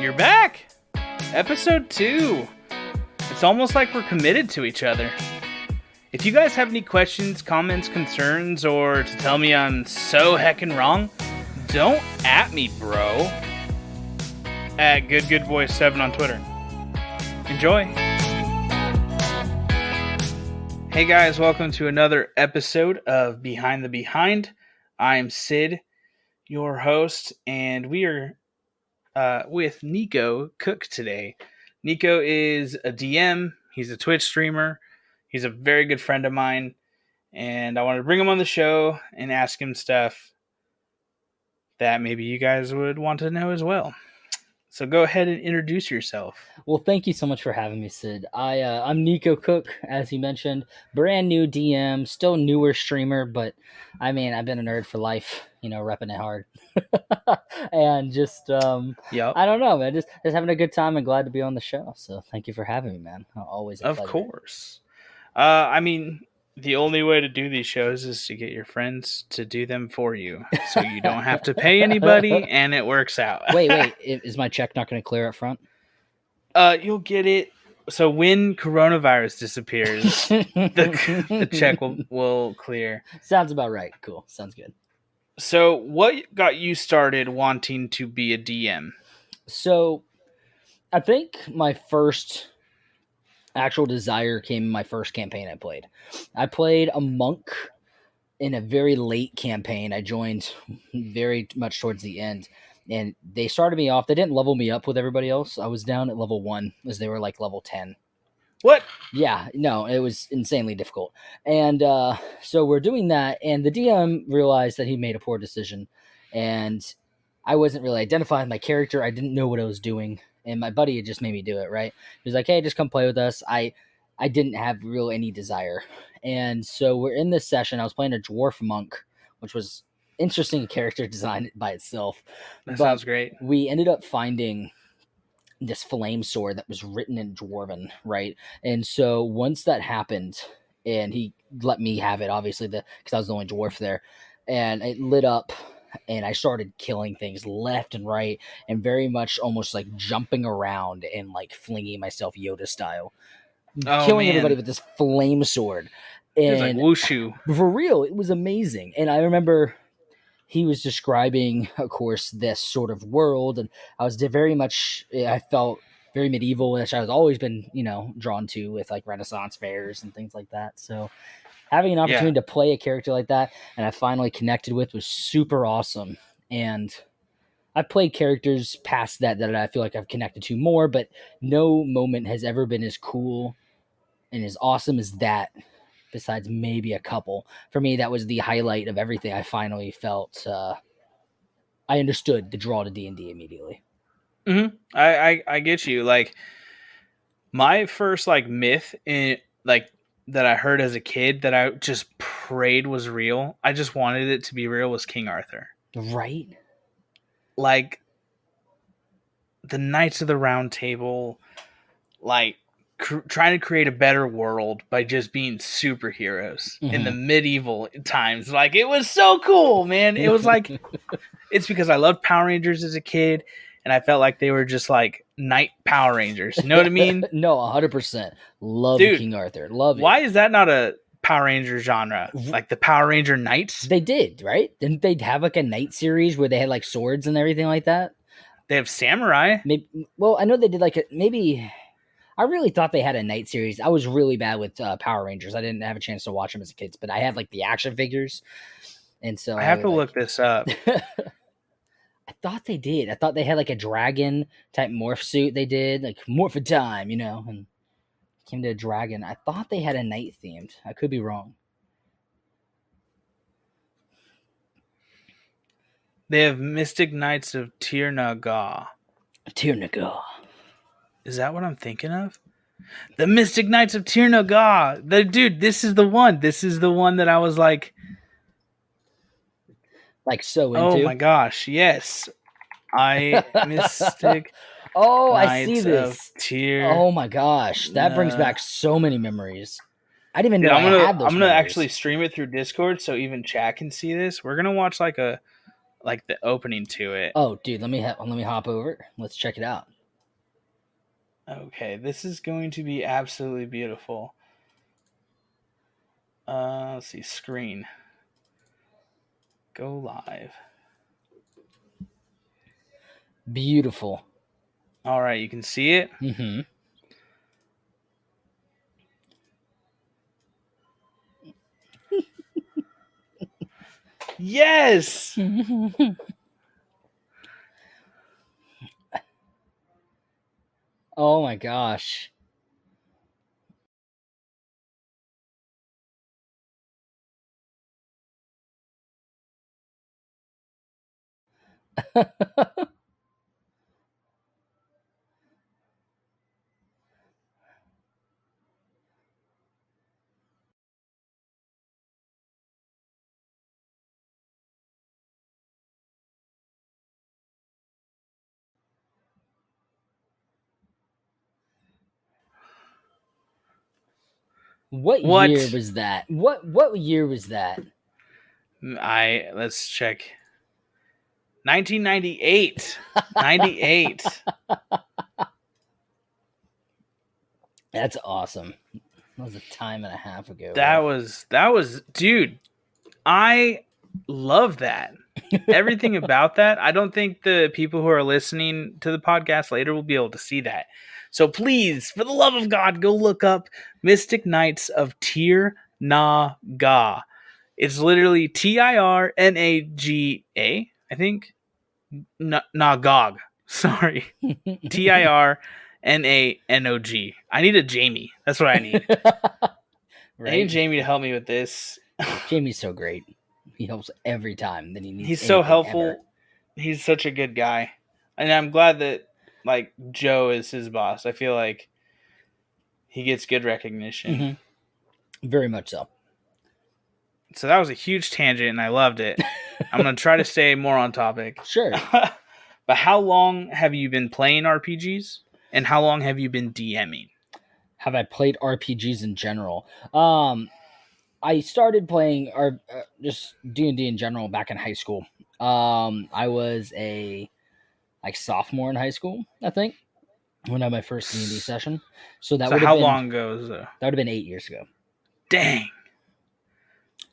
You're back! Episode 2. It's almost like we're committed to each other. If you guys have any questions, comments, concerns, or to tell me I'm so heckin' wrong, don't at me, bro. At GoodGoodBoy7 on Twitter. Enjoy! Hey guys, welcome to another episode of Behind the Behind. I'm Sid, your host, and we are with Nico Cook today. Nico is a DM, he's a Twitch streamer, he's a very good friend of mine, and I wanted to bring him on the show and ask him stuff that maybe you guys would want to know as well. So go ahead and introduce yourself. Well, thank you so much for having me, Sid. I'm Nico Cook, as you mentioned. Brand new DM, still newer streamer, but I mean, I've been a nerd for life, repping it hard. And just, Yep. I don't know, man, just having a good time and glad to be on the show. So thank you for having me, man. Always a pleasure. Of course. I mean, the only way to do these shows is to get your friends to do them for you. So you don't have to pay anybody, and it works out. Wait. Is my check not going to clear up front? You'll get it. So when coronavirus disappears, the check will clear. Sounds about right. Cool. Sounds good. So what got you started wanting to be a DM? So I think my first actual desire came in my first campaign I played. I played a monk in a very late campaign. I joined very much towards the end, and they started me off. They didn't level me up with everybody else. I was down at level 1 as they were like level 10. What? Yeah, no, it was insanely difficult. And so we're doing that, and the DM realized that he made a poor decision, and I wasn't really identifying my character. I didn't know what I was doing. And my buddy had just made me do it, right? He was like, hey, just come play with us. I didn't have any desire. And so we're in this session. I was playing a dwarf monk, which was interesting character design by itself. That sounds great. We ended up finding this flame sword that was written in Dwarven, right? And so once that happened, and he let me have it, obviously, because I was the only dwarf there, and it lit up, and I started killing things left and right, and very much almost like jumping around and like flinging myself Yoda style, killing everybody with this flame sword. And it was like wushu. For real, it was amazing. And I remember he was describing, of course, this sort of world, and I was I felt very medieval, which I've always been, drawn to with like Renaissance fairs and things like that. So having an opportunity to play a character like that, and I finally connected with, was super awesome. And I've played characters past that I feel like I've connected to more, but no moment has ever been as cool and as awesome as that, besides maybe a couple. For me, that was the highlight of everything. I finally felt I understood the draw to D&D immediately. Mm-hmm. I get you. Like, my first myth in that I heard as a kid that I just prayed was real. I just wanted it to be real, was King Arthur. Right? Like the Knights of the Round Table, trying to create a better world by just being superheroes in the medieval times. Like, it was so cool, man. It was like, it's because I loved Power Rangers as a kid, and I felt like they were just like Knight Power Rangers. You know what I mean? No, 100%. Love King Arthur. Love it. Why is that not a Power Ranger genre? Like the Power Ranger Knights? They did, right? Didn't they have like a Knight series where they had like swords and everything like that? They have samurai. Well, I know they did maybe... I really thought they had a Knight series. I was really bad with Power Rangers. I didn't have a chance to watch them as a kid, but I had like the action figures. And so I have to look this up. I thought they did. I thought they had like a dragon type morph suit. They did like morph time, and came to a dragon. I thought they had a knight themed. I could be wrong. They have Mystic Knights of Tir na Ga. Tir na Ga. Is that what I'm thinking of? The Mystic Knights of Tir na Ga. Dude, this is the one. This is the one that I was like so into. Oh my gosh, yes. Mystic Oh, Knights I see this. Oh my gosh, that brings back so many memories. I didn't even know I had those. I'm gonna actually stream it through Discord so even chat can see this. We're gonna watch like a like the opening to it. Oh, dude, let me hop over. Let's check it out. Okay, this is going to be absolutely beautiful. Let's see, screen. Go live. Beautiful. All right, you can see it. Mm-hmm. Yes. Oh my gosh. What year What? was that? What year was that? Let's check. 1998. 98. That's awesome. That was a time and a half ago, That bro. was dude. I love that. Everything about that. I don't think the people who are listening to the podcast later will be able to see that. So please, for the love of God, go look up Mystic Knights of Tir Na Ga. It's literally Tirnaga, I think. Nagog. Sorry. Tirnanog. I need a Jamie. That's what I need. I need Right? Jamie to help me with this. Jamie's so great. He helps every time that he needs He's so anything ever. helpful. He's such a good guy. And I'm glad that like Joe is his boss. I feel like he gets good recognition. Mm-hmm. Very much so. So that was a huge tangent and I loved it. I'm going to try to stay more on topic. Sure. But how long have you been playing RPGs? And how long have you been DMing? Have I played RPGs in general? I started playing just D&D in general back in high school. I was a sophomore in high school, I think, when I had my first D&D session. So that would have how been long ago is that would have been 8 years ago. Dang.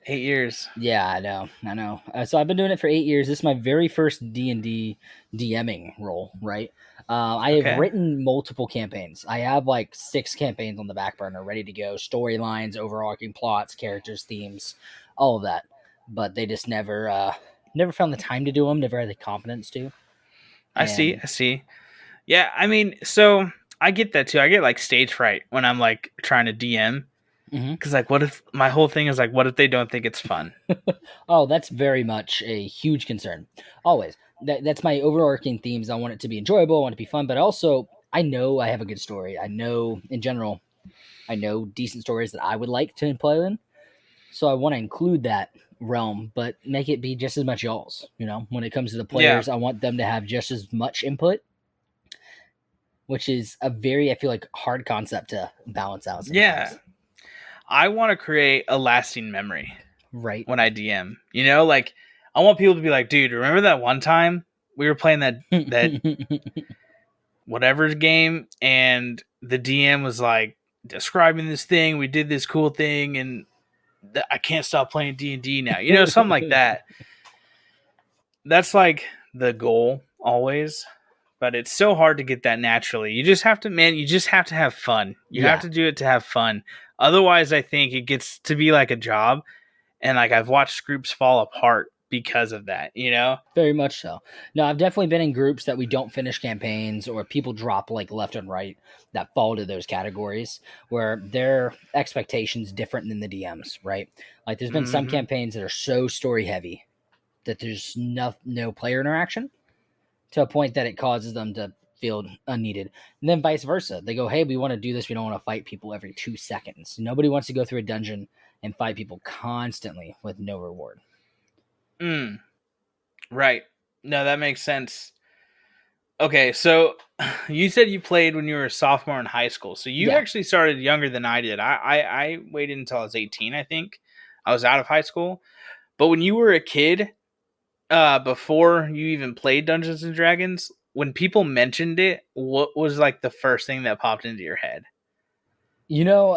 8 years. Yeah, I know. So I've been doing it for 8 years. This is my very first D&D DMing role, right? I have written multiple campaigns. I have like 6 campaigns on the back burner ready to go. Storylines, overarching plots, characters, themes, all of that. But they just never found the time to do them, never had the confidence to. I see. Yeah, I mean, so I get that too. I get like stage fright when I'm like trying to DM. Because like, what if my whole thing is like, what if they don't think it's fun? Oh, that's very much a huge concern. Always. That's my overarching themes. I want it to be enjoyable. I want it to be fun, but also I know I have a good story. I know in general, I know decent stories that I would like to play in. So I want to include that realm, but make it be just as much y'all's. You know, when it comes to the players, I want them to have just as much input, which is a very, I feel like, hard concept to balance out sometimes. Yeah. I want to create a lasting memory. Right. When I DM. You know, like I want people to be like, dude, remember that one time we were playing that whatever game and the DM was like describing this thing, we did this cool thing and I can't stop playing D&D now. You know, something like that. That's like the goal always, but it's so hard to get that naturally. You just have to have fun. You have to do it to have fun. Otherwise, I think it gets to be like a job. And like I've watched groups fall apart because of that, you know? Very much so. No, I've definitely been in groups that we don't finish campaigns or people drop like left and right that fall to those categories where their expectations different than the DMs, right? Like there's been some campaigns that are so story heavy that there's no player interaction to a point that it causes them to feel unneeded. And then vice versa. They go, hey, we want to do this. We don't want to fight people every 2 seconds. Nobody wants to go through a dungeon and fight people constantly with no reward. Right. No, that makes sense. Okay, so you said you played when you were a sophomore in high school. So you actually started younger than I did. I waited until I was 18, I think. I was out of high school. But when you were a kid, before you even played Dungeons and Dragons, when people mentioned it, what was like the first thing that popped into your head? You know,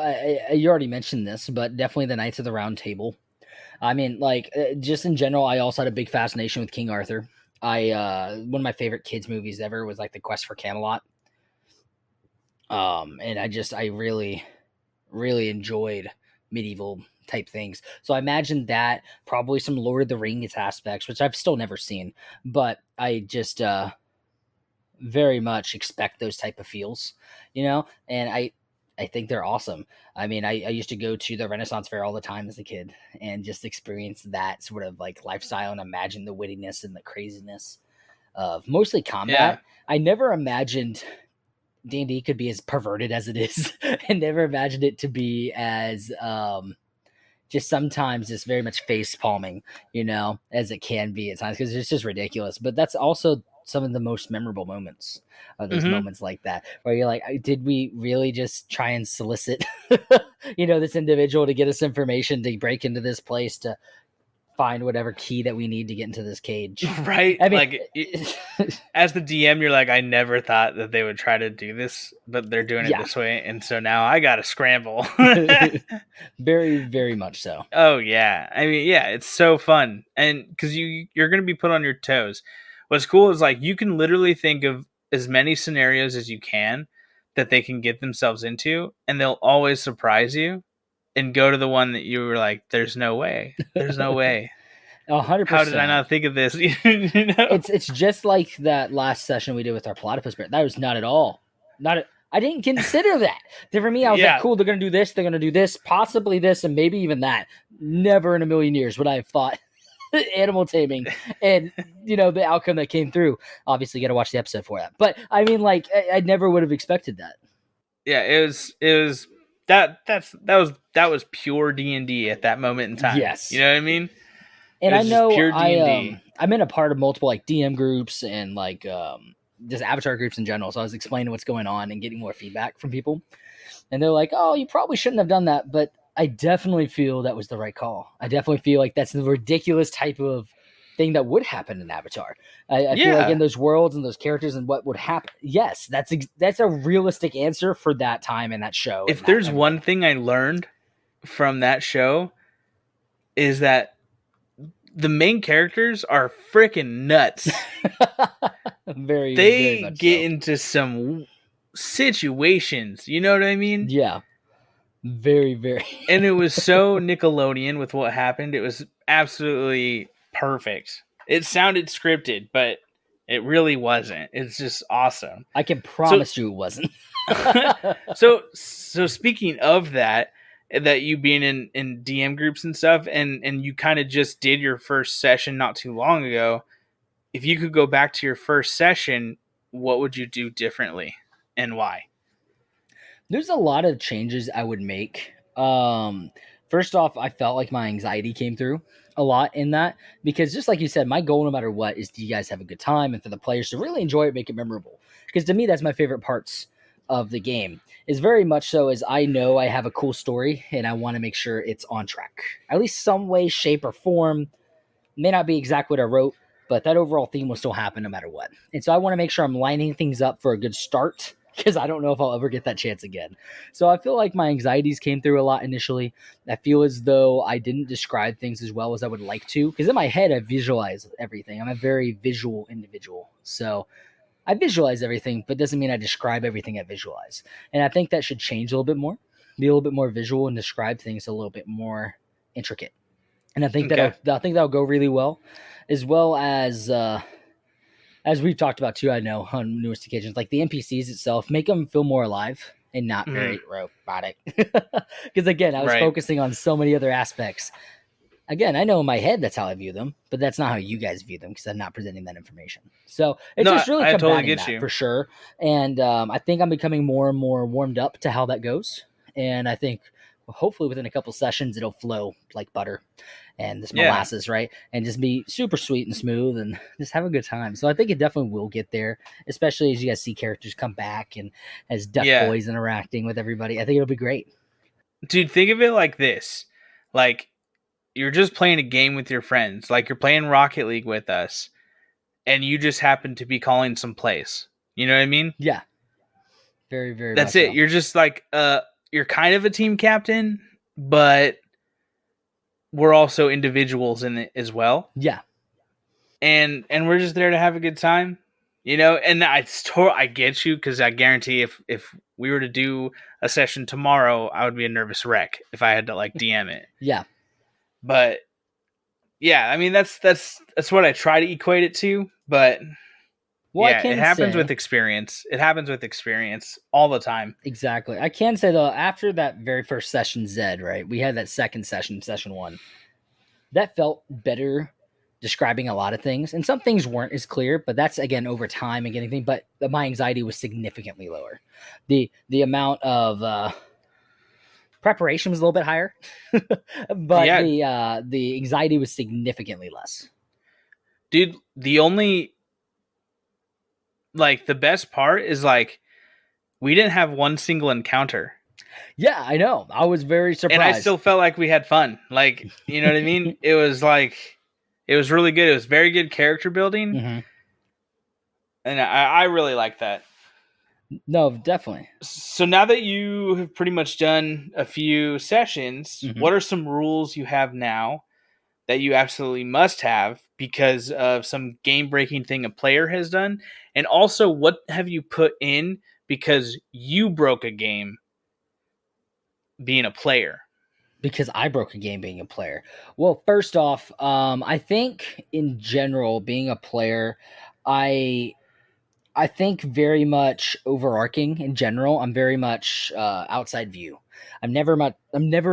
you already mentioned this, but definitely the Knights of the Round Table. I mean, like, just in general, I also had a big fascination with King Arthur. One of my favorite kids movies ever was like The Quest for Camelot. And I really, really enjoyed medieval type things. So I imagine that, probably some Lord of the Rings aspects, which I've still never seen, but I just very much expect those type of feels, and I think they're awesome. I mean, I used to go to the Renaissance Fair all the time as a kid and just experience that sort of like lifestyle and imagine the wittiness and the craziness of mostly Yeah. combat. I never imagined D&D could be as perverted as it is. I never imagined it to be as just sometimes just very much face palming, as it can be at times, because it's just ridiculous. But that's also some of the most memorable moments, are those Mm-hmm. moments like that where you're like, did we really just try and solicit, this individual to get us information to break into this place to find whatever key that we need to get into this cage? Right? I mean, Like, as the DM, you're like, I never thought that they would try to do this, but they're doing it yeah, this way, and so now I gotta scramble. very, very much so. Oh yeah, I mean, yeah, it's so fun, and because you're gonna be put on your toes. What's cool is like you can literally think of as many scenarios as you can that they can get themselves into, and they'll always surprise you and go to the one that you were like, "There's no way, there's no way. How did I 100%. not think of this?" you know? It's just like that last session we did with our platypus bear. That was not at all. I didn't consider that. For me, I was like, Yeah, cool, they're gonna do this, they're gonna do this, possibly this, and maybe even that. Never in a million years would I have thought animal taming, and the outcome that came through. Obviously, you got to watch the episode for that. But I mean, like, I never would have expected that. yeah. It was that was pure D&D at that moment in time. You Yes. know what I mean? It And I was just know pure D&D. I'm in a part of multiple like DM groups and like just avatar groups in general. So I was explaining what's going on and getting more feedback from people. And they're like, "Oh, you probably shouldn't have done that," but I definitely feel that was the right call. I definitely feel like that's the ridiculous type of thing that would happen in Avatar. I feel like in Yeah. those worlds and those characters and what would happen. Yes, that's a realistic answer for that time and that show If and that there's everything. one thing I learned from that show is that the main characters are freaking nuts. Very, very They much get so. into some situations, you know what I mean? Yeah, very, very. And it was so Nickelodeon with what happened. It was absolutely perfect. It sounded scripted, but it really wasn't. It's just awesome. I can So promise you it wasn't. so speaking of that you being in DM groups and stuff, and you kind of just did your first session not too long ago. If you could go back to your first session, what would you do differently and why? There's a lot of changes I would make. First off, I felt like my anxiety came through a lot in that, because just like you said, my goal no matter what is, do you guys have a good time, and for the players to really enjoy it, make it memorable. Because to me, that's my favorite parts of the game. Is very much so as I know I have a cool story and I want to make sure it's on track, at least some way, shape, or form. May not be exactly what I wrote, but that overall theme will still happen no matter what. And so I want to make sure I'm lining things up for a good start, because I don't know if I'll ever get that chance again. So I feel like my anxieties came through a lot initially. I feel as though I didn't describe things as well as I would like to, because in my head I visualize everything. I'm a very visual individual. So I visualize everything, but doesn't mean I describe everything I visualize. And I think that should change a little bit more, be a little bit more visual and describe things a little bit more intricate. And Okay. I think that'll go really well, as we've talked about too. I know on numerous occasions, like the NPCs itself, make them feel more alive and not Mm-hmm. very robotic. Because again, I was Right. focusing on so many other aspects. Again, I know in my head that's how I view them, but that's not how you guys view them, because I'm not presenting that information. So it's No, just really I totally combating get that you. for sure. And I think I'm becoming more and more warmed up to how that goes. And I think hopefully within a couple sessions it'll flow like butter and this Yeah. molasses, right? And just be super sweet and smooth and just have a good time. So I think it definitely will get there, especially as you guys see characters come back and as Duck Yeah. Boy's interacting with everybody. I think it'll be great. Dude, think of it like this. Like you're just playing a game with your friends. Like you're playing Rocket League with us, and you just happen to be calling some plays. You know what I mean? Yeah, very, very That's much it. so. You're just like you're kind of a team captain, but we're also individuals in it as well. Yeah, And we're just there to have a good time, and I get you, because I guarantee if we were to do a session tomorrow, I would be a nervous wreck if I had to like DM it. yeah. But yeah, I mean that's what I try to equate it to. But Well, I yeah, it can happens with say experience. It happens with experience all the time. exactly. I can say though, after that very first session, Zed, right? We had that second session, session one. That felt better describing a lot of things, and some things weren't as clear, but that's again over time and getting things. But my anxiety was significantly lower. The amount of preparation was a little bit higher, but Yeah, the anxiety was significantly less. dude, the best part is like we didn't have one single encounter. Yeah, I know. I was very And I surprised. still felt like we had fun. Like, you know what I mean? It was really good. It was very good character building, Mm-hmm. and I really like that. No, definitely. So now that you have pretty much done a few sessions, Mm-hmm. what are some rules you have now that you absolutely must have because of some game breaking thing a player has done? And also, what have you put in because you broke a game being a player? Because I broke a game being a player. Well, first off, I think in general, being a player, I I think very much overarching in general. I'm very much outside view. I'm never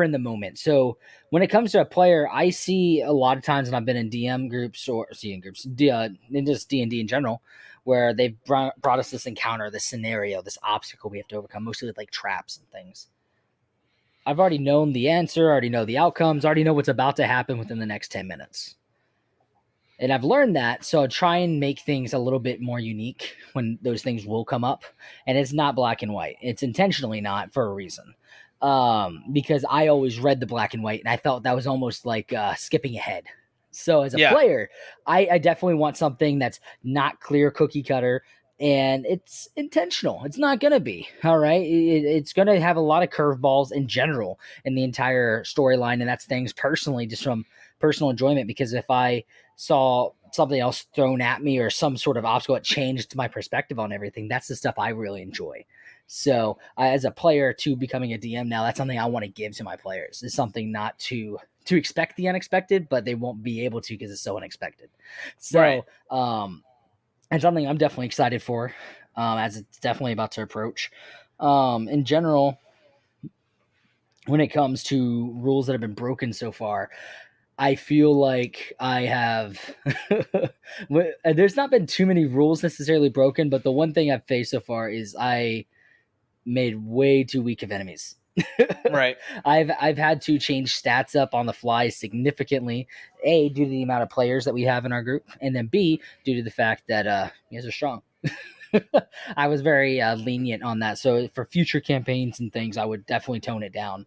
in the moment. So when it comes to a player, I see a lot of times, and I've been in DM groups or CN groups, in just D&D in general, where they've brought us this encounter, this scenario, this obstacle we have to overcome, mostly with like traps and things. I've already known the answer, already know the outcomes, already know what's about to happen within the next 10 minutes. And I've learned that, so I try and make things a little bit more unique when those things will come up. And it's not black and white. It's intentionally not for a reason. Because I always read the black and white, and I felt that was almost like skipping ahead. So as a Yeah, player, I definitely want something that's not clear cookie cutter, and it's intentional. It's not going to be, all right? It's going to have a lot of curveballs in general in the entire storyline, and that's things personally, just from personal enjoyment, because if I saw something else thrown at me or some sort of obstacle that changed my perspective on everything, that's the stuff I really enjoy. So as a player to becoming a DM now, that's something I want to give to my players. Is something not to expect the unexpected, but they won't be able to because it's so unexpected. right. So and something I'm definitely excited for, as it's definitely about to approach. In general, when it comes to rules that have been broken so far, I feel like I have. There's not been too many rules necessarily broken, but the one thing I've faced so far is I made way too weak of enemies. Right. I've had to change stats up on the fly significantly. A, due to the amount of players that we have in our group, and then B, due to the fact that you guys are strong. I was very lenient on that. So for future campaigns and things, I would definitely tone it down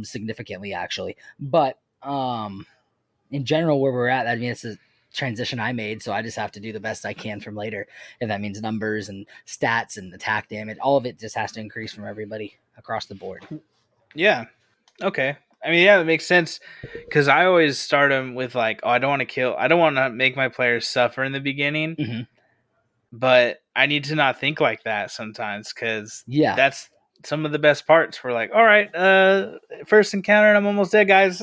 significantly, actually. But in general, where we're at, I mean, it's a transition I made, so I just have to do the best I can from later. If that means numbers and stats and attack damage, all of it just has to increase from everybody across the board. Yeah. Okay. I mean, yeah, that makes sense because I always start them with like, oh, I don't want to kill. I don't want to make my players suffer in the beginning, Mm-hmm. but I need to not think like that sometimes because Yeah. that's some of the best parts. We're like, all right, first encounter and I'm almost dead, guys.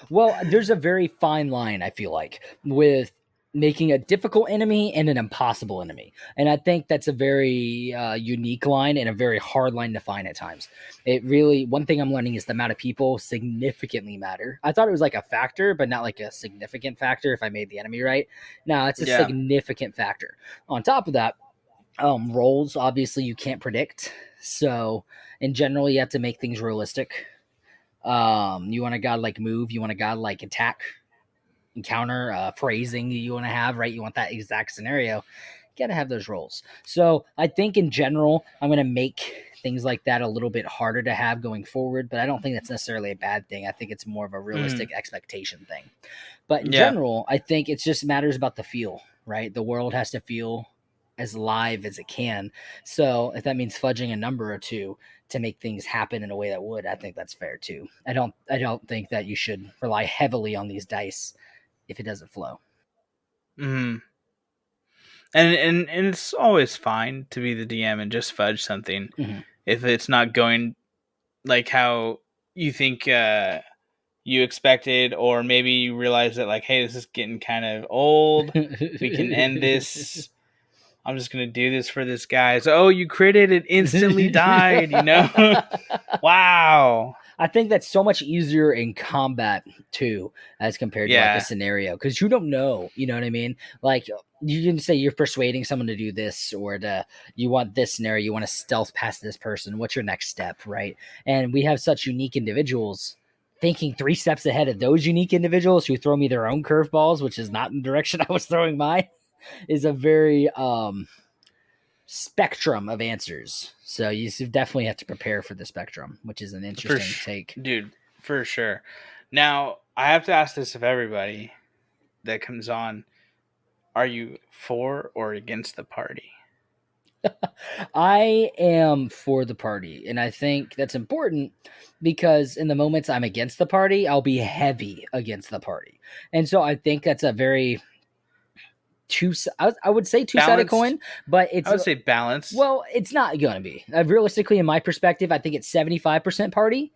Well, there's a very fine line, I feel like, with making a difficult enemy and an impossible enemy. And I think that's a very unique line and a very hard line to find at times. It really, one thing I'm learning is the amount of people significantly matter. I thought it was like a factor, but not like a significant factor if I made the enemy right. No, it's a Yeah. significant factor. On top of that, roles, obviously, you can't predict. So, in general, you have to make things realistic. You want a godlike move, you want a godlike attack, encounter, phrasing you want to have, right? You want that exact scenario. gotta have those roles. So I think in general, I'm gonna make things like that a little bit harder to have going forward, but I don't think that's necessarily a bad thing. I think it's more of a realistic expectation thing. But in Yeah. general, I think it just matters about the feel, right? The world has to feel as live as it can. So if that means fudging a number or two to make things happen in a way that would, I think that's fair too. I don't think that you should rely heavily on these dice if it doesn't flow. And it's always fine to be the DM and just fudge something if it's not going like how you think you expected, or maybe you realize that like, hey, this is getting kind of old. We can end this. I'm just gonna do this for this guy. So, oh, you critted, it instantly died. Wow. I think that's so much easier in combat too, as compared to like a scenario, because you don't know. You know what I mean? Like you can say you're persuading someone to do this, or you want this scenario, you want to stealth past this person. What's your next step, right? And we have such unique individuals. Thinking 3 steps ahead of those unique individuals who throw me their own curveballs, which is not in the direction I was throwing mine, is a very spectrum of answers. So you definitely have to prepare for the spectrum, which is an interesting take. Dude, for sure. Now, I have to ask this of everybody that comes on. Are you for or against the party? I am for the party, and I think that's important because in the moments I'm against the party, I'll be heavy against the party. And so I think that's a very I would say two-sided coin, but it's, I would say balanced. Well, it's not going to be. Realistically, in my perspective, I think it's 75% party,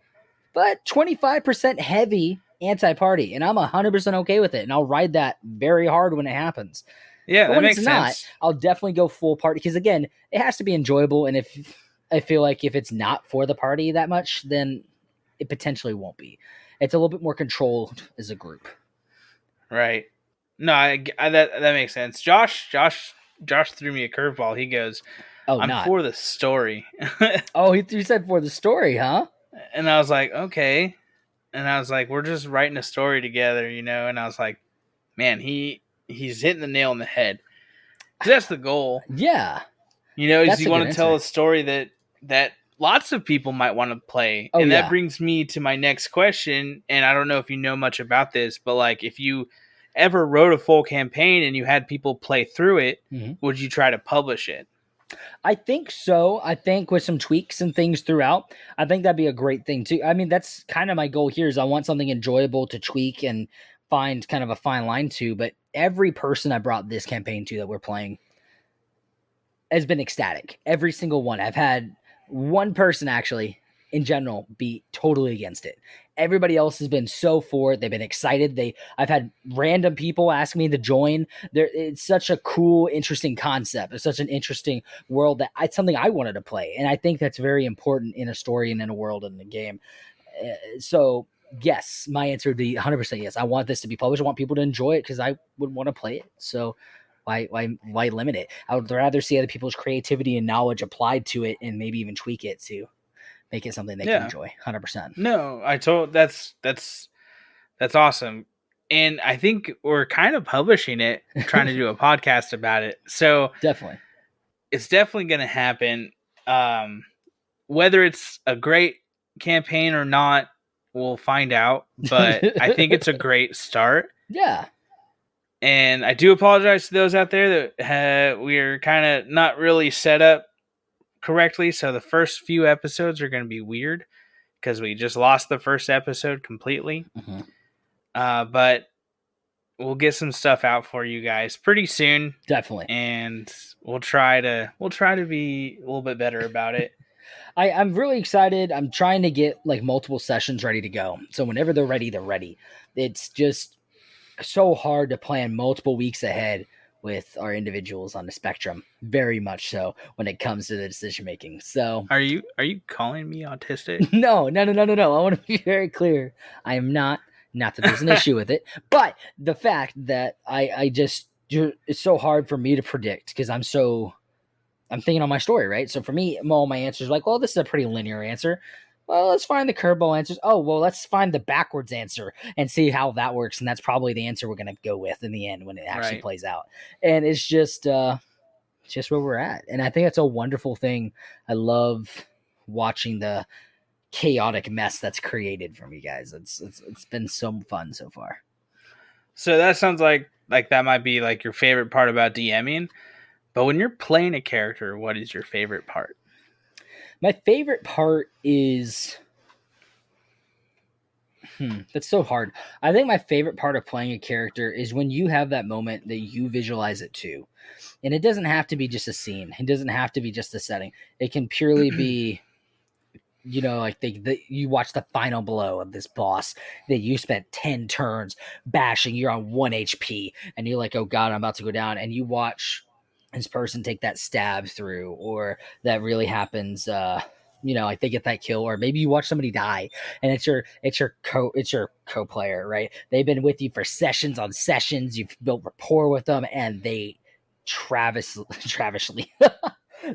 but 25% heavy anti-party, and I'm 100% okay with it, and I'll ride that very hard when it happens. Yeah, but when it's not, I'll definitely go full party, because again, it has to be enjoyable, and if I feel like if it's not for the party that much, then it potentially won't be. It's a little bit more controlled as a group. Right. No, that makes sense. Josh threw me a curveball. He goes, I'm for the story. Oh, he said for the story, huh? And I was like, okay. And I was like, we're just writing a story together, And I was like, man, he's hitting the nail on the head. That's the goal. Yeah. Is you want to tell a story that lots of people might want to play. Oh, and that brings me to my next question. And I don't know if you know much about this, but like if you ever wrote a full campaign and you had people play through it, would you try to publish it? I think so. I think with some tweaks and things throughout, I think that'd be a great thing too. I mean, that's kind of my goal here is I want something enjoyable to tweak and find kind of a fine line to, but every person I brought this campaign to that we're playing has been ecstatic. Every single one. I've had one person actually in general be totally against it. Everybody else has been so for it. They've been excited. I've had random people ask me to join. It's such a cool, interesting concept. It's such an interesting world that it's something I wanted to play. And I think that's very important in a story and in a world and in a game. So yes, my answer would be 100% yes. I want this to be published. I want people to enjoy it because I would want to play it. So why limit it? I would rather see other people's creativity and knowledge applied to it and maybe even tweak it to make it something they can enjoy. 100%. No, that's awesome. And I think we're kind of publishing it, trying to do a podcast about it. So definitely, it's definitely going to happen. Whether it's a great campaign or not, we'll find out. But I think it's a great start. Yeah. And I do apologize to those out there that we're kind of not really set up correctly. So the first few episodes are going to be weird because we just lost the first episode completely. But we'll get some stuff out for you guys pretty soon. Definitely. And we'll try to be a little bit better about it. I'm really excited. I'm trying to get like multiple sessions ready to go. So whenever they're ready, they're ready. It's just so hard to plan multiple weeks ahead with our individuals on the spectrum. Very much so when it comes to the decision making. So are you calling me autistic? No. I want to be very clear. I am not that there's an issue with it, but the fact that I just, it's so hard for me to predict because I'm thinking on my story, right? So for me, all my answers are like, well, this is a pretty linear answer. Well, let's find the curveball answers. Oh, well, let's find the backwards answer and see how that works. And that's probably the answer we're going to go with in the end when it actually plays out. And it's just, just where we're at. And I think that's a wonderful thing. I love watching the chaotic mess that's created from you guys. It's been so fun so far. So that sounds like that might be like your favorite part about DMing. But when you're playing a character, what is your favorite part? My favorite part is that's so hard. I think my favorite part of playing a character is when you have that moment that you visualize it too. And it doesn't have to be just a scene. It doesn't have to be just a setting. It can purely be, like you watch the final blow of this boss that you spent 10 turns bashing. You're on 1 HP and you're like, oh God, I'm about to go down. And you watch this person take that stab through, or that really happens. Like they get that kill, or maybe you watch somebody die, and it's your co-player, right? They've been with you for sessions on sessions. You've built rapport with them, and they travishly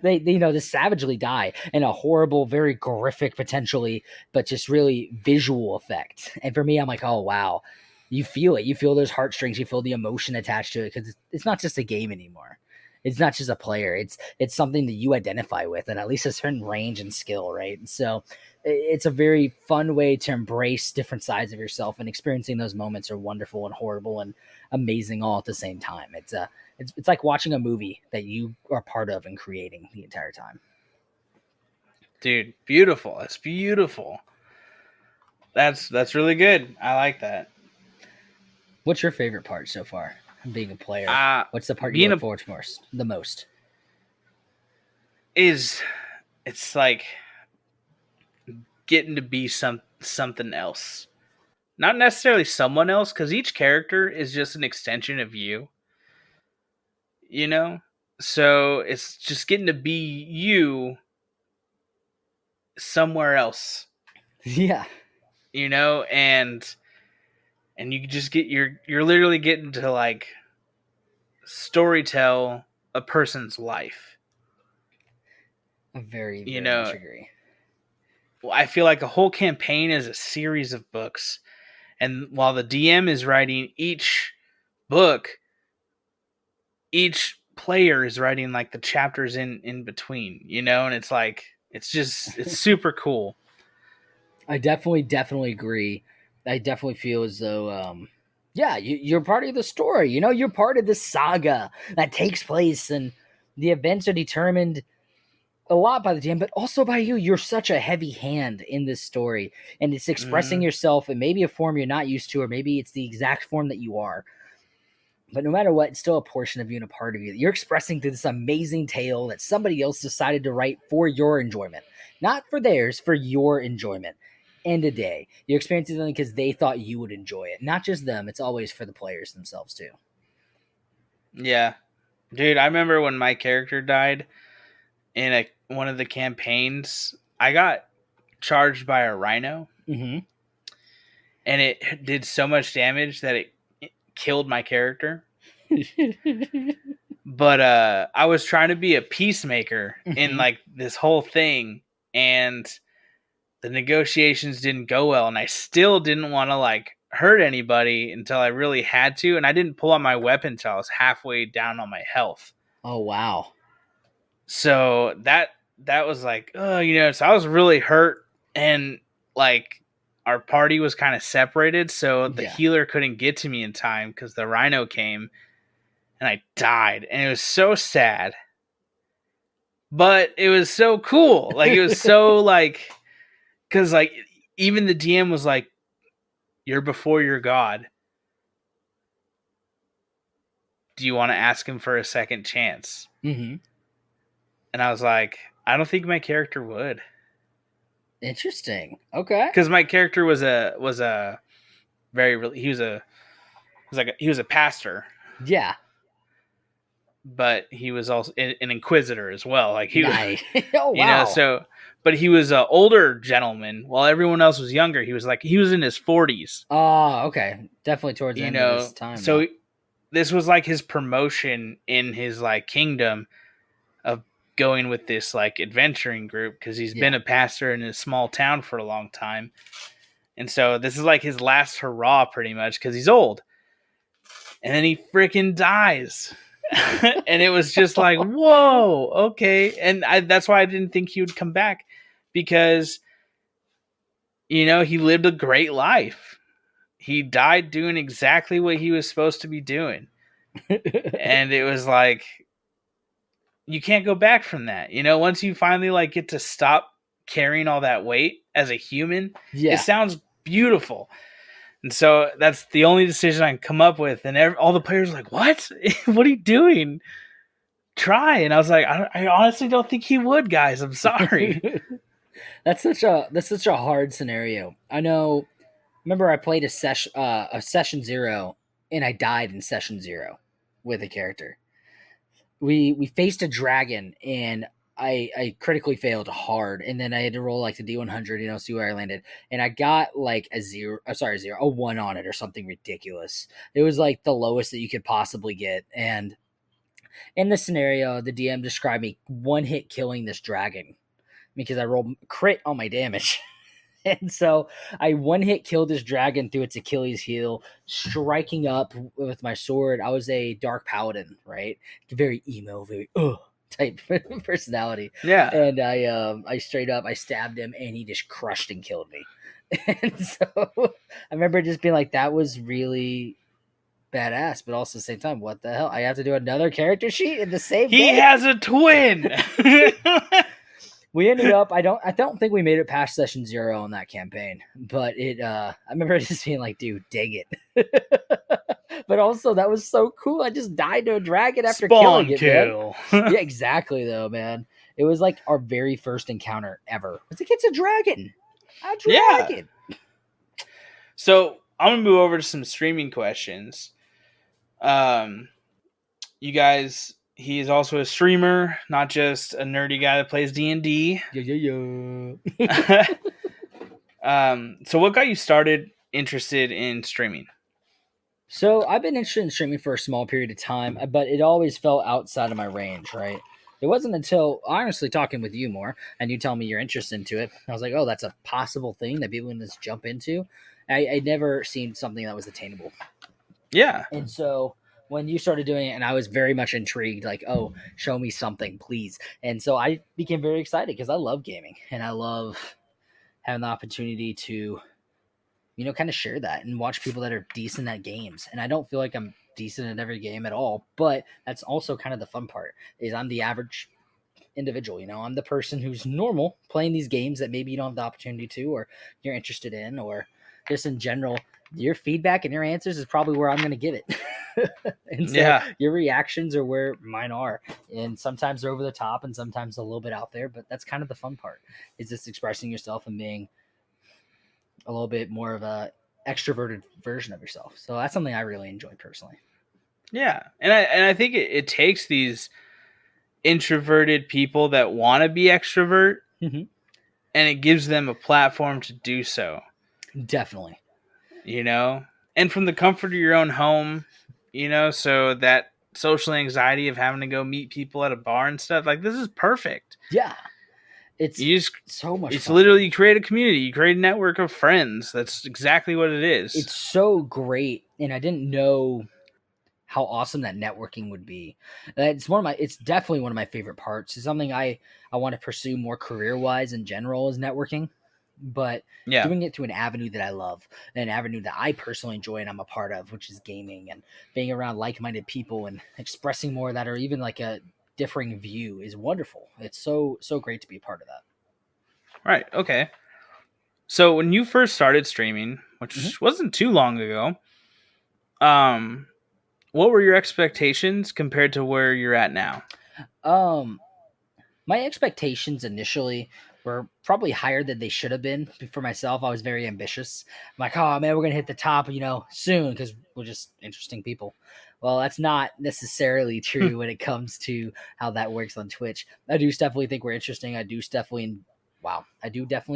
they just savagely die in a horrible, very horrific, potentially, but just really visual effect. And for me, I'm like, oh wow, you feel it. You feel those heartstrings. You feel the emotion attached to it, because it's not just a game anymore. It's not just a player. It's something that you identify with, and at least a certain range and skill, right? So it's a very fun way to embrace different sides of yourself, and experiencing those moments are wonderful and horrible and amazing all at the same time. It's like watching a movie that you are part of and creating the entire time. Dude, beautiful. That's beautiful. That's really good. I like that. What's your favorite part so far? Being a player, what's the part you look forward to the most? It's like getting to be something else. Not necessarily someone else, because each character is just an extension of you. So it's just getting to be you somewhere else. Yeah. And you just you're literally getting to like storytell a person's life. I very much agree. Well, I feel like a whole campaign is a series of books, and while the DM is writing each book, each player is writing like the chapters in between, and it's like it's super cool. I definitely agree. I definitely feel as though you're part of the story. You're part of the saga that takes place, and the events are determined a lot by the DM, but also by you. You're such a heavy hand in this story, and it's expressing yourself in maybe a form you're not used to, or maybe it's the exact form that you are. But no matter what, it's still a portion of you and a part of you that you're expressing through this amazing tale that somebody else decided to write for your enjoyment. Not for theirs, for your enjoyment. End of day, you're experiencing something because they thought you would enjoy it. Not just them, it's always for the players themselves too. Yeah. Dude, I remember when my character died in one of the campaigns, I got charged by a rhino. Mm-hmm. And it did so much damage that it killed my character. But I was trying to be a peacemaker in like this whole thing, and the negotiations didn't go well, and I still didn't want to like hurt anybody until I really had to, and I didn't pull out my weapon until I was halfway down on my health. Oh wow. So that was like, so I was really hurt, and like our party was kind of separated, so the healer couldn't get to me in time because the rhino came, and I died, and it was so sad. But it was so cool. Like, it was so like, because like even the DM was like, "You're before your god. Do you want to ask him for a second chance?" Mm-hmm. And I was like, I don't think my character would. Interesting. Okay. Because my character was a he was a pastor. Yeah. But he was also an inquisitor as well. Like he nice. Oh wow. But he was an older gentleman while everyone else was younger. He was in his 40s. Oh, okay. Definitely towards the end of his time. So this was like his promotion in his like kingdom of going with this like adventuring group, because he's been a pastor in a small town for a long time. And so this is like his last hurrah pretty much, because he's old. And then he freaking dies. And it was just like, whoa, okay. And that's why I didn't think he would come back, because he lived a great life. He died doing exactly what he was supposed to be doing. And it was like, you can't go back from that. Once you finally like get to stop carrying all that weight as a human, it Yeah. sounds beautiful. And so that's the only decision I can come up with. And all the players are like, what? What are you doing? Try. And I was like, I honestly don't think he would, guys. I'm sorry. That's such a hard scenario. I know. Remember, I played a session 0, and I died in session 0 with a character. We faced a dragon, and I critically failed hard, and then I had to roll like the D100, see where I landed, and I got like a 1 on it or something ridiculous. It was like the lowest that you could possibly get, and in this scenario, the DM described me one hit killing this dragon because I rolled crit on my damage. And so I one hit killed this dragon through its Achilles heel, striking up with my sword. I was a dark paladin, right? Very emo, very type personality. Yeah. And I straight up I stabbed him, and he just crushed and killed me. And so I remember just being like, that was really badass, but also at the same time, what the hell? I have to do another character sheet in the same He day? has a twin. We ended up. I don't think we made it past session 0 on that campaign, but I remember just being like, "Dude, dang it!" But also, that was so cool. I just died to a dragon after Spawn killing it. kill. Man. Yeah, exactly. Though, man, it was like our very first encounter ever. It's like, it's a dragon. A dragon. Yeah. So I'm gonna move over to some streaming questions. You guys. He is also a streamer, not just a nerdy guy that plays D&D. Yeah. So what got you started interested in streaming? So I've been interested in streaming for a small period of time, but it always fell outside of my range, right? It wasn't until, honestly, talking with you more, and you tell me you're interested into it, I was like, oh, that's a possible thing that people can just jump into. I'd never seen something that was attainable. Yeah. And so when you started doing it, and I was very much intrigued, like, oh, show me something, please. And so I became very excited because I love gaming, and I love having the opportunity to, kind of share that and watch people that are decent at games. And I don't feel like I'm decent at every game at all, but that's also kind of the fun part, is I'm the average individual. I'm the person who's normal playing these games that maybe you don't have the opportunity to, or you're interested in, or just in general, your feedback and your answers is probably where I'm going to give it. And so your reactions are where mine are. And sometimes they're over the top and sometimes a little bit out there, but that's kind of the fun part, is just expressing yourself and being a little bit more of a extroverted version of yourself. So that's something I really enjoy personally. Yeah. And I think it takes these introverted people that want to be extrovert, mm-hmm. and it gives them a platform to do so. Definitely. And from the comfort of your own home, so that social anxiety of having to go meet people at a bar and stuff, like, this is perfect. Yeah. It's so much It's fun. literally, you create a community, you create a network of friends. That's exactly what it is. It's so great, and I didn't know how awesome that networking would be. It's definitely one of my favorite parts. It's something I want to pursue more career-wise in general, is networking. But doing it through an avenue that I love, an avenue that I personally enjoy and I'm a part of, which is gaming, and being around like-minded people and expressing more of that, or even like a differing view, is wonderful. It's so great to be a part of that. Right. Okay. So when you first started streaming, which mm-hmm. wasn't too long ago, what were your expectations compared to where you're at now? My expectations initially were probably higher than they should have been. For myself, I was very ambitious. I'm like, oh man, we're gonna hit the top, soon, because we're just interesting people. Well, that's not necessarily true when it comes to how that works on Twitch. I do definitely think we're interesting. I do definitely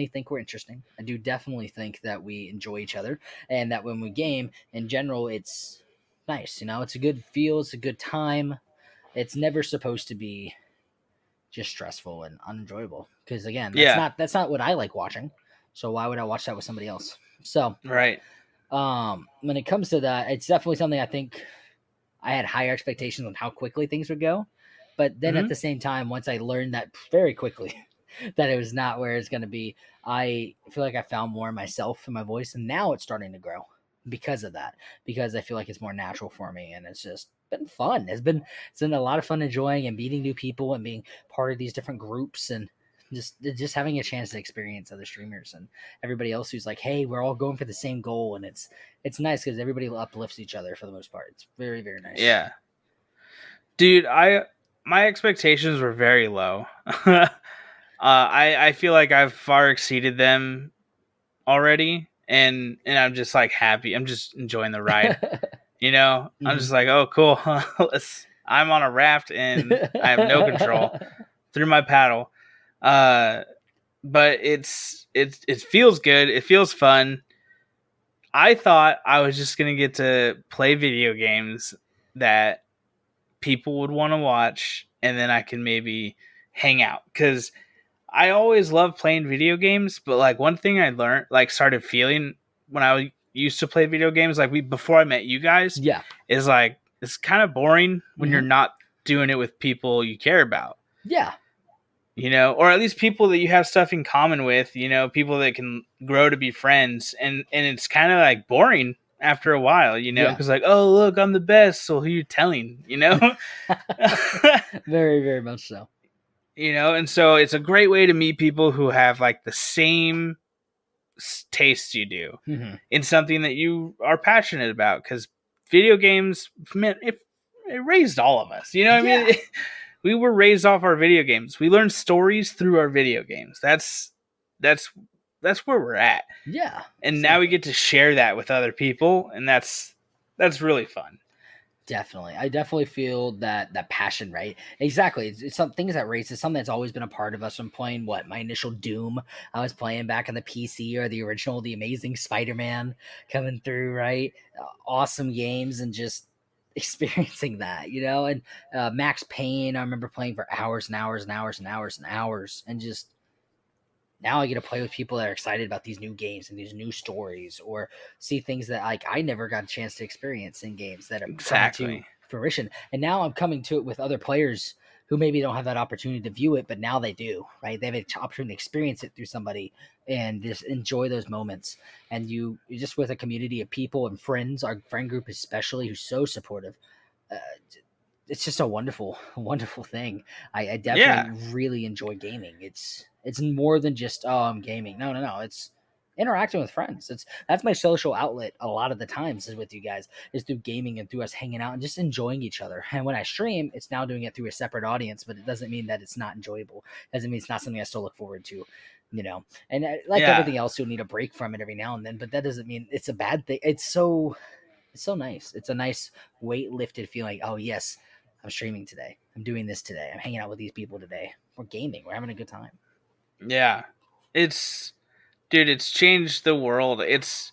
think we're interesting. I do definitely think that we enjoy each other, and that when we game, in general, it's nice. It's a good feel. It's a good time. It's never supposed to be just stressful and unenjoyable, because again, that's not what I like watching. So why would I watch that with somebody else? So right. When it comes to that, it's definitely something I think I had higher expectations on how quickly things would go. But then at Mm-hmm. the same time, once I learned that very quickly that it was not where it's going to be, I feel like I found more of myself in my voice, and now it's starting to grow because of that. Because I feel like it's more natural for me, and it's just been fun. It's been a lot of fun enjoying and meeting new people and being part of these different groups and just having a chance to experience other streamers and everybody else who's like, hey, we're all going for the same goal, and it's nice because everybody uplifts each other for the most part. It's very, very nice. Yeah, dude. My expectations were very low. I feel like I've far exceeded them already, and I'm just like happy. I'm just enjoying the ride. I'm Mhm. just like, oh, cool. I'm on a raft and I have no control through my paddle. Uh, but it feels good. It feels fun. I thought I was just gonna get to play video games that people would want to watch, and then I can maybe hang out because I always loved playing video games. But like one thing I learned, like started feeling when I used to play video games, like before I met you guys, Yeah. is like it's kind of boring when you're Hmm. not doing it with people you care about. Yeah. Or at least people that you have stuff in common with, people that can grow to be friends. And it's kind of like boring after a while, Yeah. because like, oh, look, I'm the best. So who you telling, Very, very much so. And so it's a great way to meet people who have like the same tastes you do Hmm. in something that you are passionate about. Because video games, man, it raised all of us. You know what I Yeah. mean? We were raised off our video games. We learned stories through our video games. That's that's where we're at. Yeah. And now we Exactly. get to share that with other people, and that's really fun. Definitely. I definitely feel that passion, right? Exactly. It's some things that race. It's something that's always been a part of us from playing my initial Doom. I was playing back on the PC or the original, the Amazing Spider-Man coming through, right? Awesome games and just experiencing that, and Max Payne, I remember playing for hours and hours and hours and hours and hours and just now I get to play with people that are excited about these new games and these new stories, or see things that like I never got a chance to experience in games that are coming to Exactly. fruition. And now I'm coming to it with other players who maybe don't have that opportunity to view it, but now they do, right? They have an opportunity to experience it through somebody and just enjoy those moments. And you just with a community of people and friends, our friend group especially, who's so supportive. Uh, it's just a wonderful, wonderful thing. I definitely Yeah. really enjoy gaming. It's more than just I'm gaming. No, no, no. It's interacting with friends. That's my social outlet a lot of the times is with you guys is through gaming and through us hanging out and just enjoying each other. And when I stream, it's now doing it through a separate audience, but it doesn't mean that it's not enjoyable. It doesn't mean it's not something I still look forward to. And like Yeah. everything else, you'll need a break from it every now and then, but that doesn't mean it's a bad thing. It's so nice. It's a nice weight lifted feeling. Oh yes, I'm streaming today. I'm doing this today. I'm hanging out with these people today. We're gaming. We're having a good time. Yeah. It's Dude, it's changed the world. It's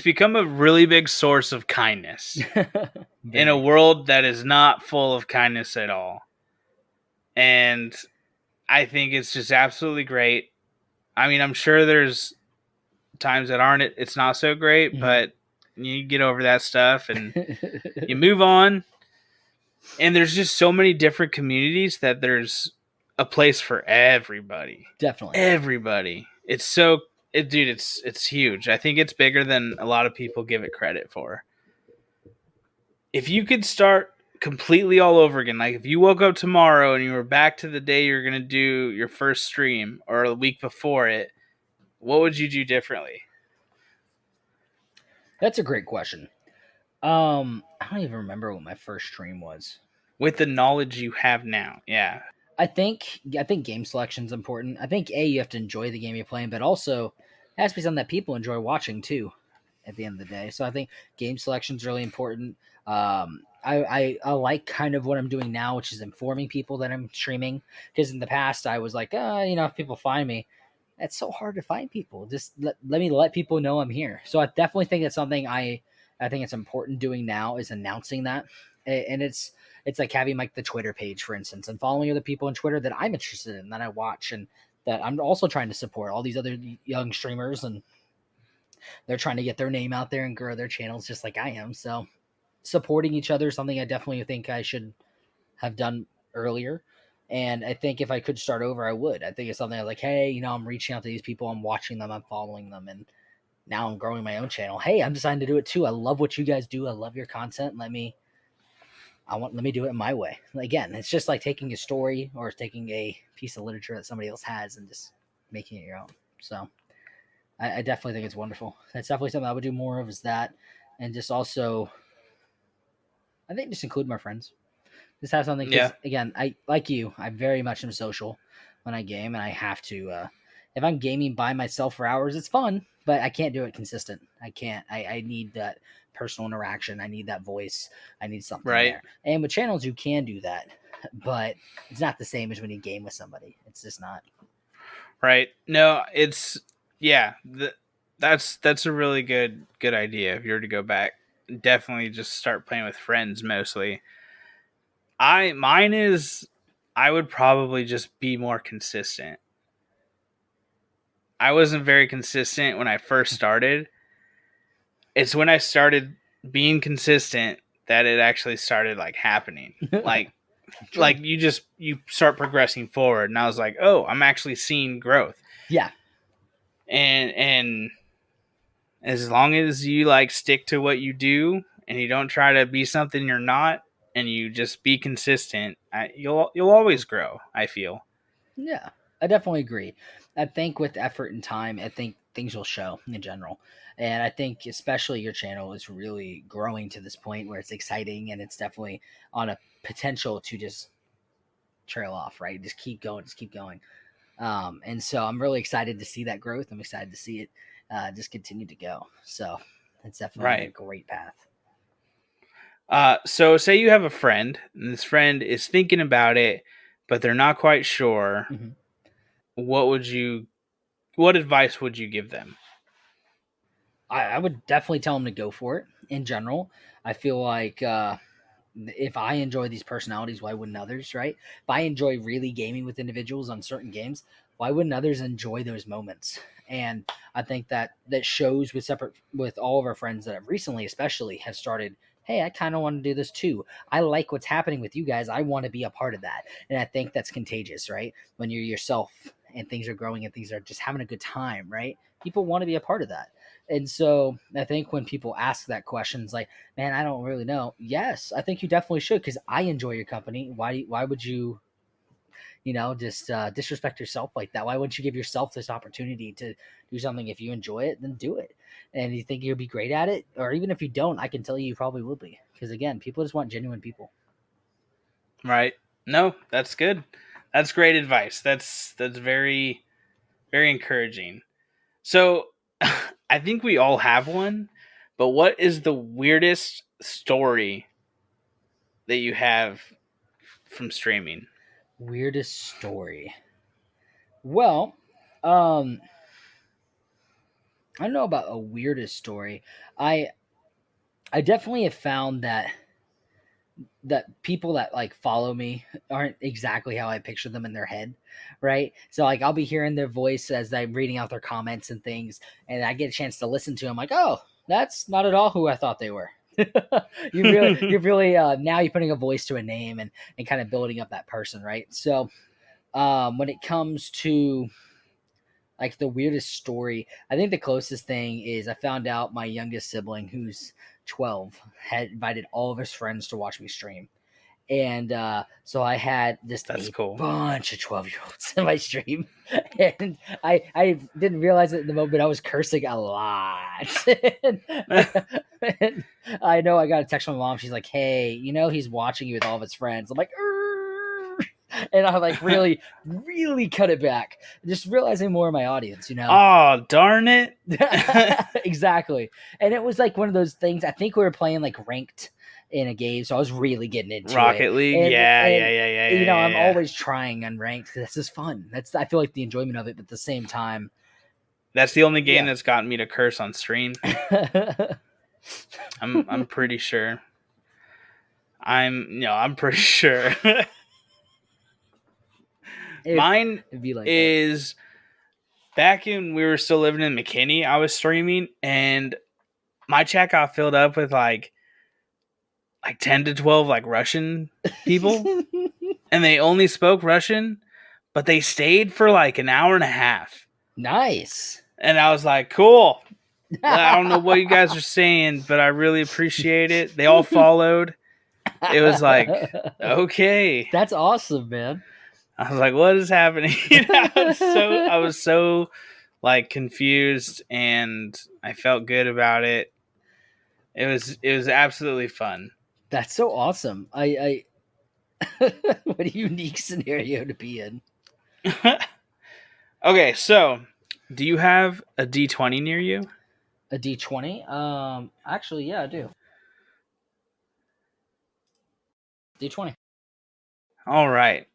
become a really big source of kindness in a Very. world that is not full of kindness at all. And I think it's just absolutely great. I mean, I'm sure there's times that aren't it's not so great, Mhm. but you get over that stuff and you move on. And there's just so many different communities that there's a place for everybody. Definitely. Everybody. Dude, it's huge. I think it's bigger than a lot of people give it credit for. If you could start completely all over again, like if you woke up tomorrow and you were back to the day you're gonna do your first stream or the week before it, what would you do differently? That's a great question. I don't even remember what my first stream was. With the knowledge you have now. Yeah. I think game selection is important. I think you have to enjoy the game you're playing, but also it has to be something that people enjoy watching too. At the end of the day, so I think game selection is really important. I like kind of what I'm doing now, which is informing people that I'm streaming. Because in the past, I was like, if people find me, it's so hard to find people. Just let me let people know I'm here. So I definitely think that's something I think it's important doing now is announcing that, and it's like having like the Twitter page, for instance, and following other people on Twitter that I'm interested in, that I watch, and that I'm also trying to support all these other young streamers, and they're trying to get their name out there and grow their channels just like I am. So supporting each other is something I definitely think I should have done earlier. And I think if I could start over, I would. I think it's something like, hey, I'm reaching out to these people, I'm watching them, I'm following them, and now I'm growing my own channel. Hey, I'm deciding to do it too. I love what you guys do. I love your content. Let me do it my way. Again, it's just like taking a story or taking a piece of literature that somebody else has and just making it your own. So I definitely think it's wonderful. That's definitely something I would do more of, is that, and just also, I think, just include my friends. Just have something, Yeah. because again, I like you. I very much am social when I game, and I have to. If I'm gaming by myself for hours, it's fun, but I can't do it consistent. I can't. I need that personal interaction. I need that voice. I need something Right. there. And with channels, you can do that, but it's not the same as when you game with somebody. It's just not. Right. No, it's yeah. That's a really good idea. If you were to go back, definitely just start playing with friends mostly. Mine is I would probably just be more consistent. I wasn't very consistent when I first started. It's when I started being consistent that it actually started like happening. Like True. you start progressing forward, and I was like, "Oh, I'm actually seeing growth." Yeah. And as long as you like stick to what you do and you don't try to be something you're not, and you just be consistent, you'll always grow, I feel. Yeah, I definitely agree. I think with effort and time, I think things will show in general. And I think especially your channel is really growing to this point where it's exciting, and it's definitely on a potential to just trail off, right? Just keep going, just keep going. And so I'm really excited to see that growth. I'm excited to see it just continue to go. So it's definitely on a Right. great path. So say you have a friend, and this friend is thinking about it, but they're not quite sure. Mhm. What would you? What advice would you give them? I would definitely tell them to go for it in general. I feel like if I enjoy these personalities, why wouldn't others, right? If I enjoy really gaming with individuals on certain games, why wouldn't others enjoy those moments? And I think that shows with all of our friends that have recently, especially, have started. Hey, I kind of want to do this too. I like what's happening with you guys. I want to be a part of that, and I think that's contagious, right? When you're yourself and things are growing and things are just having a good time, right? People want to be a part of that. And so I think when people ask that question, it's like, man, I don't really know. Yes, I think you definitely should, because I enjoy your company. Why would you, just disrespect yourself like that? Why wouldn't you give yourself this opportunity to do something? If you enjoy it, then do it. And you think you'll be great at it, or even if you don't, I can tell you probably will be. Because again, people just want genuine people. Right. No, that's good. That's great advice. That's very very encouraging. So, I think we all have one, but what is the weirdest story that you have from streaming? Weirdest story. Well, um, I don't know about a weirdest story. I I definitely have found that people that like follow me aren't exactly how I picture them in their head, right? So like I'll be hearing their voice as I'm reading out their comments and things, and I get a chance to listen to them. Like, oh, that's not at all who I thought they were. You're really now you're putting a voice to a name, and kind of building up that person, right? So when it comes to like the weirdest story, I think the closest thing is I found out my youngest sibling, who's 12, had invited all of his friends to watch me stream. And so I had just That's a cool. bunch of 12-year-olds in my stream. And I didn't realize it in the moment. I was cursing a lot. and, and I know I got a text from my mom. She's like, hey, he's watching you with all of his friends. I'm like, and I like really, really cut it back. Just realizing more of my audience. Oh, darn it. Exactly. And it was like one of those things. I think we were playing like ranked in a game, so I was really getting into it. Rocket League. And Yeah, yeah, and yeah, yeah, yeah, I'm yeah. always trying unranked because that's just fun. I feel like the enjoyment of it, but at the same time, That's the only game yeah. that's gotten me to curse on stream. I'm pretty sure. I'm pretty sure. it, Mine it'd be like that. is back when we were still living in McKinney, I was streaming, and my chat got filled up with like like 10 to 12 like Russian people, and they only spoke Russian, but they stayed for like an hour and a half. Nice. And I was like, cool. I don't know what you guys are saying, but I really appreciate it. They all followed. It was like, okay. That's awesome, man. I was like, what is happening? I was so like confused, and I felt good about it. It was absolutely fun. That's so awesome. I what a unique scenario to be in. Okay, so do you have a D20 near you? A D20? Actually, yeah, I do. D20. All right.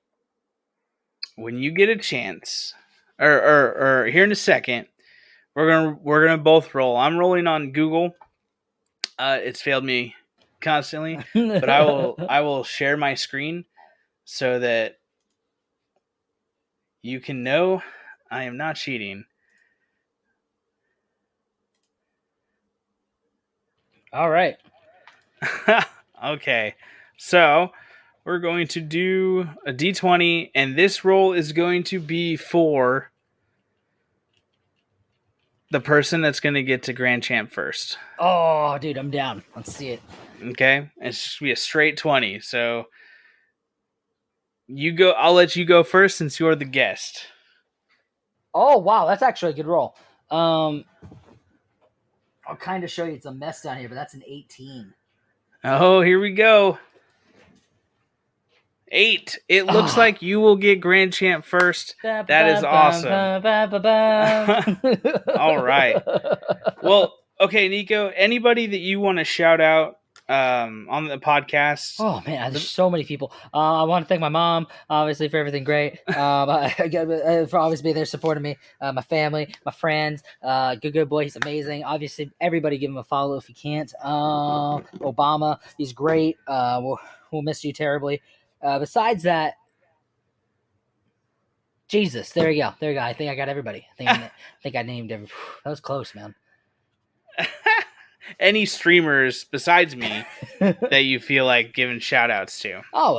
When you get a chance, or here in a second, we're gonna both roll. I'm rolling on Google. It's failed me constantly, but I will share my screen so that you can know I am not cheating. All right. Okay, so we're going to do a D20, and this roll is going to be for the person that's going to get to Grand Champ first. Oh, dude, I'm down. Let's see it. Okay, it's just be a straight 20. So you go. I'll let you go first since you're the guest. Oh, wow, that's actually a good roll. I'll kind of show you it's a mess down here, but that's an 18. Oh, here we go. 8. It looks like you will get Grand Champ first. That is awesome. All right. Well, okay, Nico, anybody that you want to shout out on the podcast? Oh, man, there's so many people. I want to thank my mom, obviously, for everything great. For always being there supporting me. My family, my friends. Good boy, he's amazing. Obviously, everybody give him a follow if you can't. Obama, he's great. We'll miss you terribly. Besides that, Jesus, there you go. I think I got everybody. I think I named everybody. That was close, man. Any streamers besides me that you feel like giving shout outs to? Oh,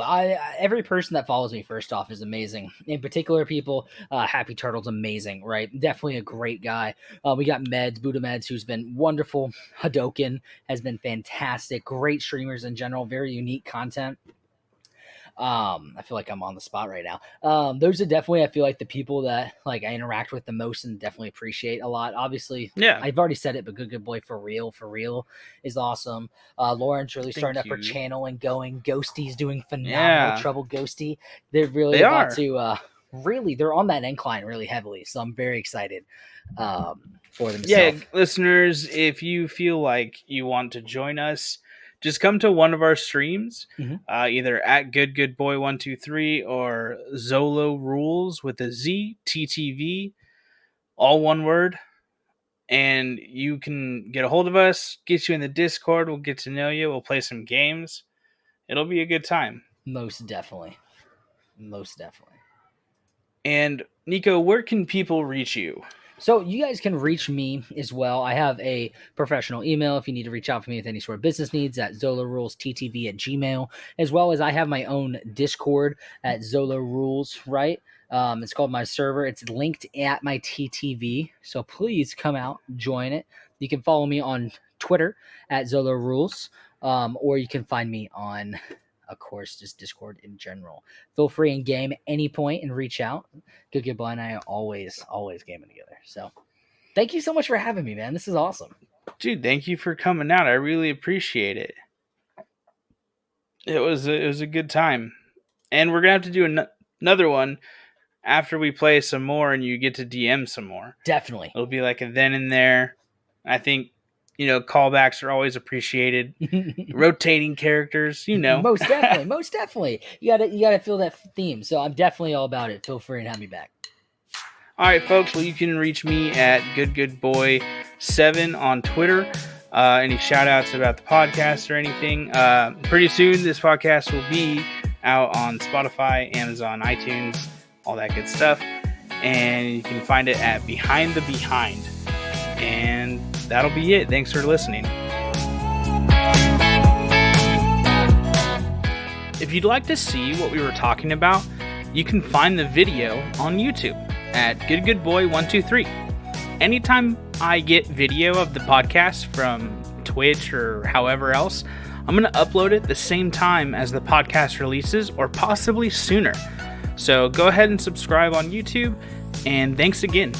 every person that follows me, first off, is amazing. In particular, people, Happy Turtle's amazing, right? Definitely a great guy. We got Buddha Meds, who's been wonderful. Hadoken has been fantastic. Great streamers in general. Very unique content. I feel like I'm on the spot right now. Those are definitely, I feel like, the people that like I interact with the most and definitely appreciate a lot. Obviously, yeah, I've already said it, but Good Boy for real is awesome. Lauren's really starting up her channel and going. Ghosty's doing phenomenal. Trouble Ghosty, they're really about to really, they're on that incline really heavily. So I'm very excited for them. Yeah, listeners, if you feel like you want to join us, just come to one of our streams, either at GoodGoodBoy123 or ZoloRules with a Z, TTV, all one word. And you can get a hold of us, get you in the Discord. We'll get to know you. We'll play some games. It'll be a good time. Most definitely. And Nico, where can people reach you? So you guys can reach me as well. I have a professional email if you need to reach out for me with any sort of business needs at ZoloRulezTTV@gmail.com, as well as I have my own Discord at ZoloRules, right? It's called my server. It's linked at my TTV. So please come out, join it. You can follow me on Twitter at ZoloRules, or you can find me on, of course, just Discord in general. Feel free in game any point and reach out. Good Boy and I are always gaming together. So thank you so much for having me, man. This is awesome. Dude, thank you for coming out. I really appreciate it. It was a good time. And we're going to have to do another one after we play some more and you get to DM some more. Definitely. It'll be like a then and there. I think, callbacks are always appreciated. Rotating characters, Most definitely. You gotta feel that theme. So I'm definitely all about it. Feel free and have me back. All right, folks. Well, you can reach me at GoodGoodBoy7 on Twitter. Any shout outs about the podcast or anything. Pretty soon, this podcast will be out on Spotify, Amazon, iTunes, all that good stuff. And you can find it at Behind the Behind. And that'll be it. Thanks for listening. if you'd like to see what we were talking about, you can find the video on YouTube at GoodGoodBoy123. Anytime I get video of the podcast from Twitch or however else, I'm going to upload it the same time as the podcast releases, or possibly sooner. So go ahead and subscribe on YouTube, and thanks again.